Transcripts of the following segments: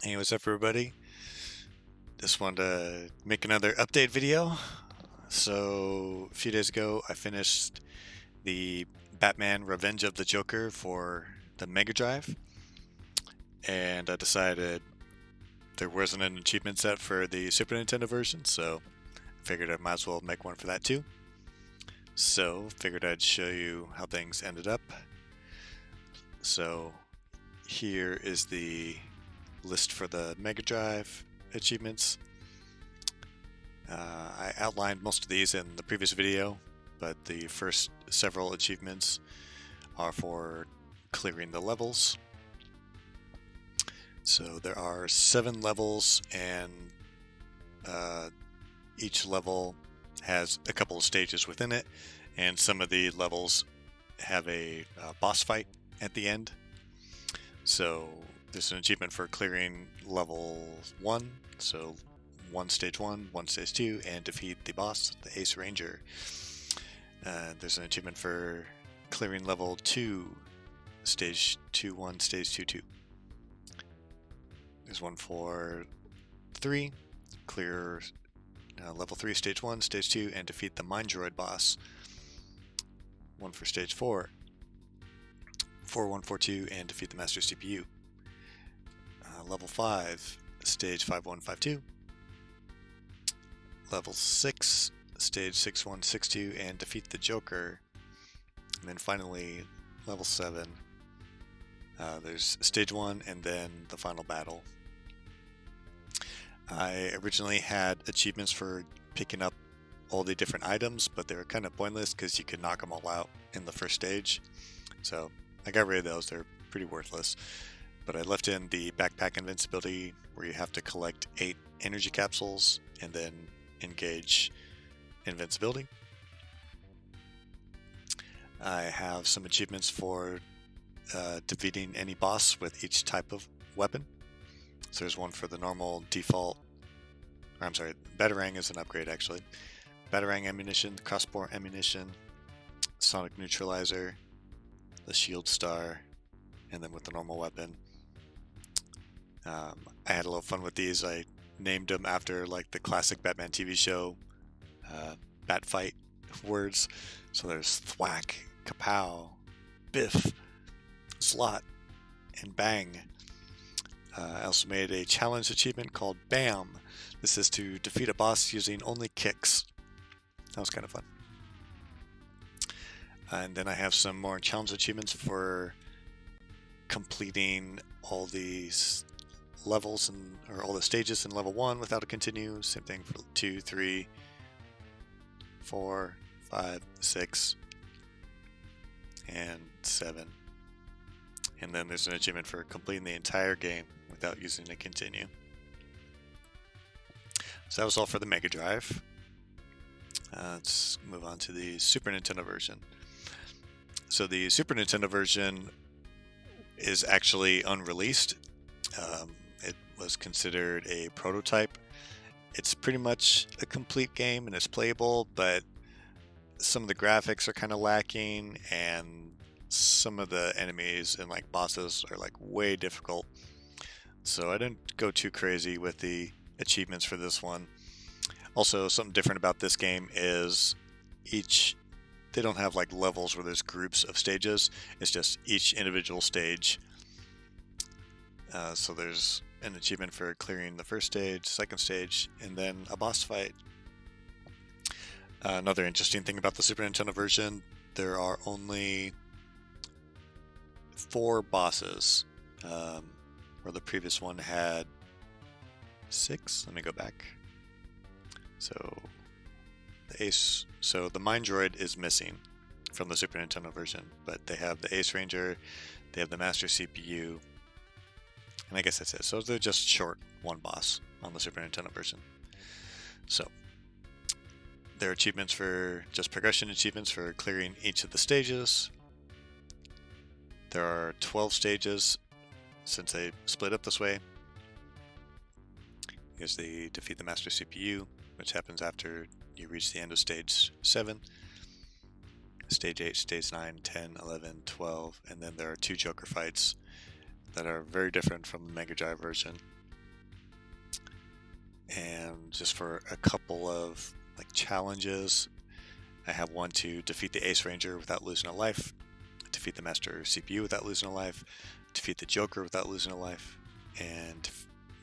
Hey, what's up, everybody? Just wanted to make another update video. So, a few days ago, I finished the Batman Revenge of the Joker for the Mega Drive, and I decided there wasn't an achievement set for the Super Nintendo version, so I figured I might as well make one for that too. So, figured I'd show you how things ended up. So, here is the list for the Mega Drive achievements. I outlined most of these in the previous video, but the first several achievements are for clearing the levels. So there are 7 levels, and each level has a couple of stages within it, and some of the levels have a boss fight at the end. So there's an achievement for clearing level 1, so 1 stage 1, 1 stage 2, and defeat the boss, the Ace Ranger. There's an achievement for clearing level 2, stage 2 1, stage 2 2. There's one for 3, clear level 3, stage 1, stage 2, and defeat the Mind Droid boss. One for stage 4, 4142, and defeat the Master CPU. Level 5, stage 5152. Level 6, stage 6162, and defeat the Joker. And then finally, level 7, there's stage 1 and then the final battle. I originally had achievements for picking up all the different items, but they were kind of pointless because you could knock them all out in the first stage. So I got rid of those. They're pretty worthless. But I left in the backpack invincibility, where you have to collect 8 energy capsules and then engage invincibility. I have some achievements for defeating any boss with each type of weapon. So there's one for the normal default, or I'm sorry, Batarang is an upgrade actually. Batarang ammunition, crossbow ammunition, sonic neutralizer, the shield star, and then with the normal weapon. I had a little fun with these. I named them after like the classic Batman TV show bat fight words. So there's thwack, kapow, biff, slot, and bang. I also made a challenge achievement called BAM. This is to defeat a boss using only kicks. That was kind of fun. And then I have some more challenge achievements for completing all these levels or all the stages in level 1 without a continue. Same thing for 2, 3, 4, 5, 6, and 7. And then there's an achievement for completing the entire game without using a continue. So that was all for the Mega Drive. Let's move on to the Super Nintendo version. So the Super Nintendo version is actually unreleased. It was considered a prototype. It's pretty much a complete game and it's playable, but some of the graphics are kind of lacking, and some of the enemies and like bosses are like way difficult. So I didn't go too crazy with the achievements for this one. Also, something different about this game is they don't have like levels where there's groups of stages. It's just each individual stage. So there's an achievement for clearing the first stage, second stage, and then a boss fight. Another interesting thing about the Super Nintendo version, there are only 4 bosses, where the previous one had 6. Let me go back. So the Mind Droid is missing from the Super Nintendo version, but they have the Ace Ranger, they have the Master CPU, and I guess that's it. So they're just short one boss on the Super Nintendo version. So there are achievements for just progression achievements for clearing each of the stages. There are 12 stages since they split up this way. Here's the defeat the Master CPU, which happens after you reach the end of stage 7. Stage 8, stage 9, 10, 11, 12, and then there are 2 Joker fights that are very different from the Mega Drive version. and just for a couple of like challenges. I have one to defeat the Ace Ranger without losing a life, defeat the Master CPU without losing a life, defeat the Joker without losing a life, and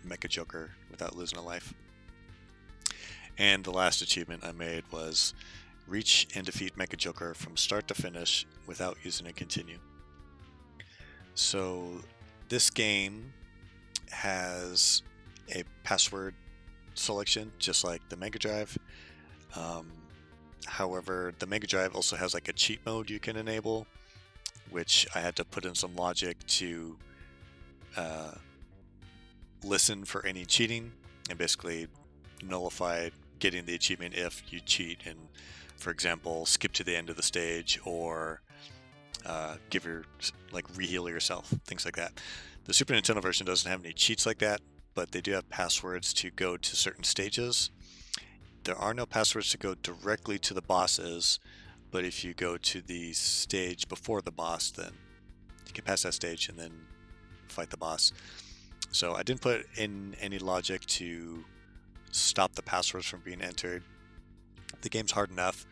Mecha Joker without losing a life. And the last achievement I made was reach and defeat Mecha Joker from start to finish without using a continue. So this game has a password selection just like the Mega Drive. However, the Mega Drive also has like a cheat mode you can enable, which I had to put in some logic to listen for any cheating and basically nullify getting the achievement if you cheat and, for example, skip to the end of the stage or give your reheal yourself, things like that. The Super Nintendo version doesn't have any cheats like that, but they do have passwords to go to certain stages. There are no passwords to go directly to the bosses, but if you go to the stage before the boss, then you can pass that stage and then fight the boss. So I didn't put in any logic to stop the passwords from being entered. The game's hard enough,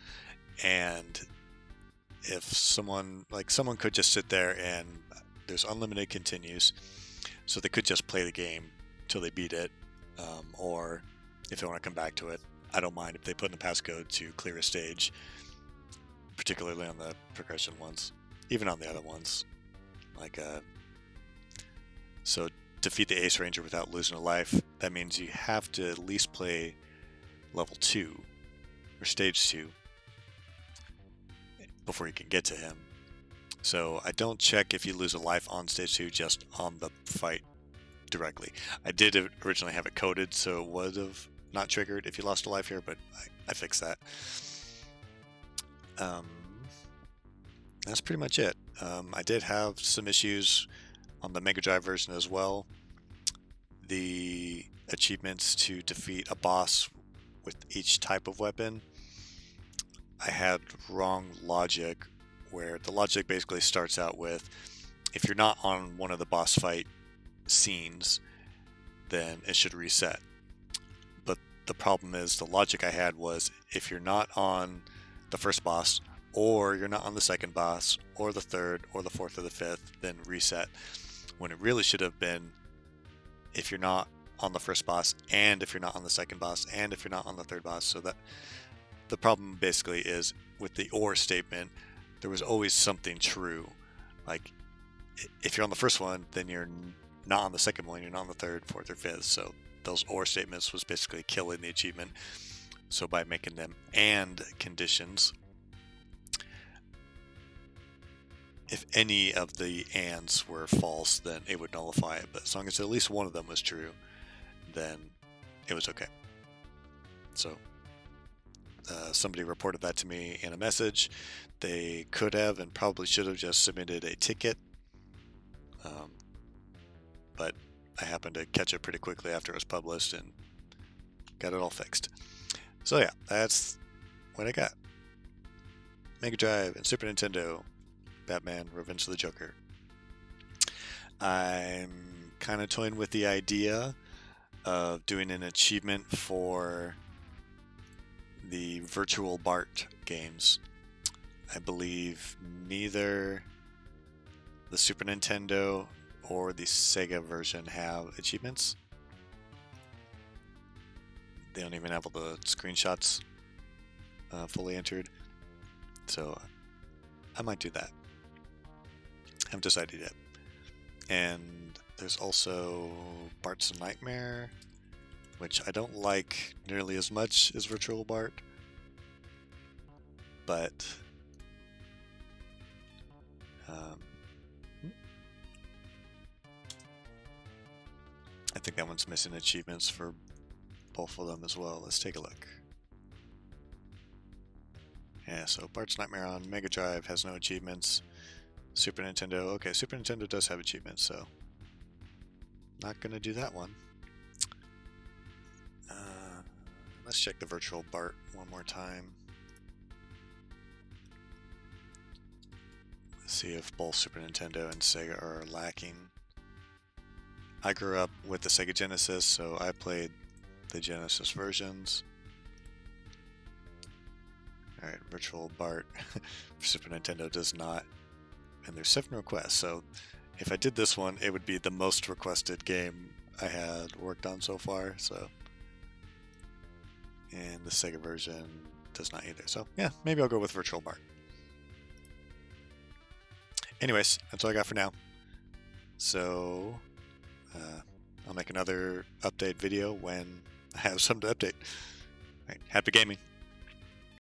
and if someone could just sit there and there's unlimited continues, so they could just play the game till they beat it, or if they want to come back to it, I don't mind if they put in the passcode to clear a stage, particularly on the progression ones, even on the other ones. So defeat the Ace Ranger without losing a life, that means you have to at least play level 2 or stage 2 before you can get to him. So I don't check if you lose a life on stage 2, just on the fight directly. I did originally have it coded so it would have not triggered if you lost a life here, but I fixed that. That's pretty much it. I did have some issues on the Mega Drive version as well. The achievements to defeat a boss with each type of weapon, I had wrong logic, where the logic basically starts out with, if you're not on one of the boss fight scenes, then it should reset. But the problem is, the logic I had was, if you're not on the first boss, or you're not on the second boss, or the third, or the fourth, or the fifth, then reset. When it really should have been, if you're not on the first boss, and if you're not on the second boss, and if you're not on the third boss. So that the problem basically is, with the or statement, there was always something true. Like, if you're on the first one, then you're not on the second one, you're not on the third, fourth, or fifth. So those or statements was basically killing the achievement. So by making them and conditions, if any of the ands were false, then it would nullify it. But as long as at least one of them was true, then it was okay. So somebody reported that to me in a message. They could have and probably should have just submitted a ticket, but I happened to catch it pretty quickly after it was published and got it all fixed. So yeah, that's what I got. Mega Drive and Super Nintendo, Batman Revenge of the Joker. I'm kind of toying with the idea of doing an achievement for the virtual Bart games. I believe neither the Super Nintendo or the Sega version have achievements. They don't even have all the screenshots fully entered. So I might do that. Haven't decided yet. And there's also Bart's Nightmare, which I don't like nearly as much as Virtual Bart, but I think that one's missing achievements for both of them as well. Let's take a look. Yeah, so Bart's Nightmare on Mega Drive has no achievements. Super Nintendo, okay, Super Nintendo does have achievements, so not gonna do that one. Let's check the Virtual Bart one more time. Let's see if both Super Nintendo and Sega are lacking. I grew up with the Sega Genesis, so I played the Genesis versions. Alright, Virtual Bart for Super Nintendo does not. And there's 7 requests, so if I did this one, it would be the most requested game I had worked on so far, so. And the Sega version does not either, so yeah, maybe I'll go with Virtual Bart. Anyways, that's all I got for now. So, I'll make another update video when I have something to update. All right, happy gaming.